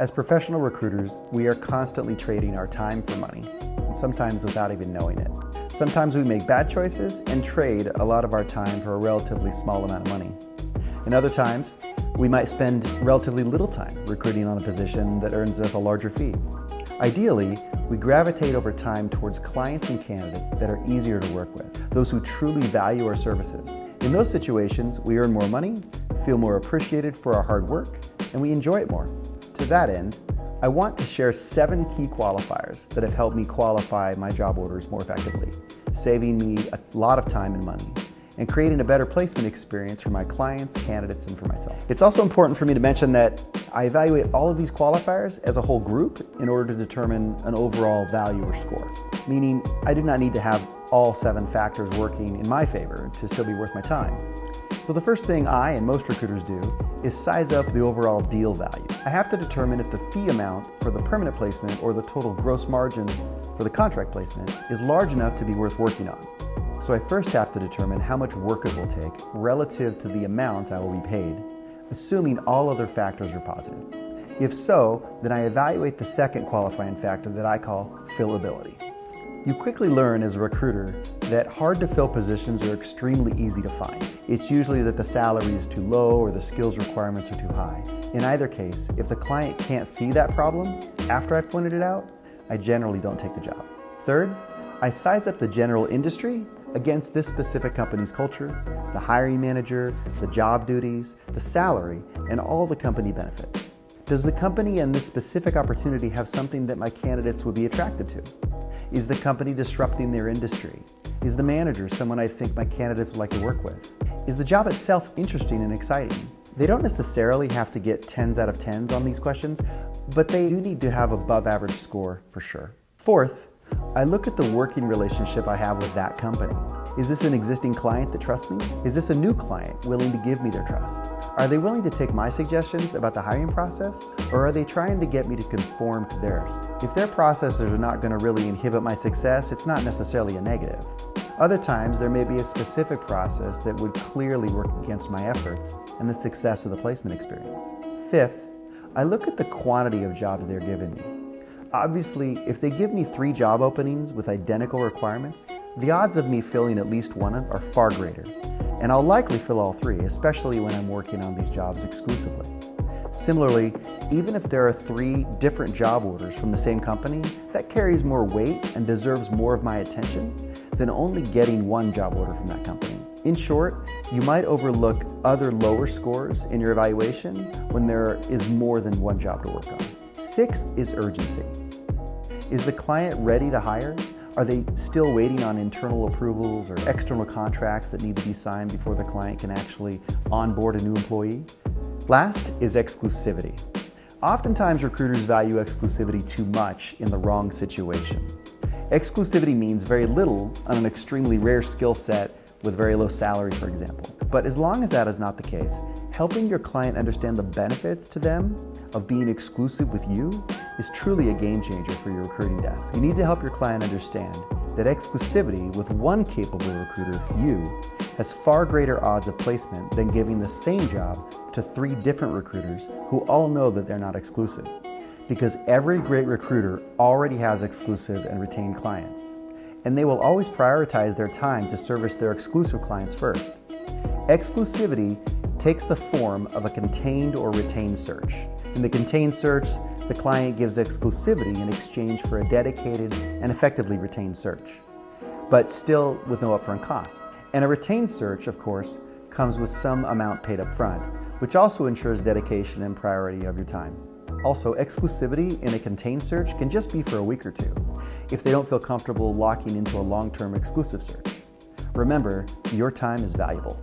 As professional recruiters, we are constantly trading our time for money, and sometimes without even knowing it. Sometimes we make bad choices and trade a lot of our time for a relatively small amount of money. And other times, we might spend relatively little time recruiting on a position that earns us a larger fee. Ideally, we gravitate over time towards clients and candidates that are easier to work with, those who truly value our services. In those situations, we earn more money, feel more appreciated for our hard work, and we enjoy it more. To that end, I want to share 7 key qualifiers that have helped me qualify my job orders more effectively, saving me a lot of time and money, and creating a better placement experience for my clients, candidates, and for myself. It's also important for me to mention that I evaluate all of these qualifiers as a whole group in order to determine an overall value or score, meaning I do not need to have all 7 factors working in my favor to still be worth my time. So the first thing I and most recruiters do is size up the overall deal value. I have to determine if the fee amount for the permanent placement or the total gross margin for the contract placement is large enough to be worth working on. So I first have to determine how much work it will take relative to the amount I will be paid, assuming all other factors are positive. If so, then I evaluate the second qualifying factor that I call fillability. You quickly learn as a recruiter that hard-to-fill positions are extremely easy to find. It's usually that the salary is too low or the skills requirements are too high. In either case, if the client can't see that problem after I've pointed it out, I generally don't take the job. Third, I size up the general industry against this specific company's culture, the hiring manager, the job duties, the salary, and all the company benefits. Does the company and this specific opportunity have something that my candidates would be attracted to? Is the company disrupting their industry? Is the manager someone I think my candidates would like to work with? Is the job itself interesting and exciting? They don't necessarily have to get 10s out of 10s on these questions, but they do need to have above average score for sure. Fourth, I look at the working relationship I have with that company. Is this an existing client that trusts me? Is this a new client willing to give me their trust? Are they willing to take my suggestions about the hiring process, or are they trying to get me to conform to theirs? If their processes are not going to really inhibit my success, it's not necessarily a negative. Other times, there may be a specific process that would clearly work against my efforts and the success of the placement experience. Fifth, I look at the quantity of jobs they're giving me. Obviously, if they give me 3 job openings with identical requirements, the odds of me filling at least one are far greater, and I'll likely fill all 3, especially when I'm working on these jobs exclusively. Similarly, even if there are 3 different job orders from the same company, that carries more weight and deserves more of my attention than only getting 1 job order from that company. In short, you might overlook other lower scores in your evaluation when there is more than 1 job to work on. Sixth is urgency. Is the client ready to hire? Are they still waiting on internal approvals or external contracts that need to be signed before the client can actually onboard a new employee? Last is exclusivity. Oftentimes, recruiters value exclusivity too much in the wrong situation. Exclusivity means very little on an extremely rare skill set with very low salary, for example. But as long as that is not the case, helping your client understand the benefits to them of being exclusive with you is truly a game changer for your recruiting desk. You need to help your client understand that exclusivity with one capable recruiter, you, has far greater odds of placement than giving the same job to 3 different recruiters who all know that they're not exclusive. Because every great recruiter already has exclusive and retained clients, and they will always prioritize their time to service their exclusive clients first. Exclusivity takes the form of a contained or retained search. In the contained search, the client gives exclusivity in exchange for a dedicated and effectively retained search, but still with no upfront costs. And a retained search, of course, comes with some amount paid up front, which also ensures dedication and priority of your time. Also, exclusivity in a contained search can just be for a week or 2 if they don't feel comfortable locking into a long-term exclusive search. Remember, your time is valuable.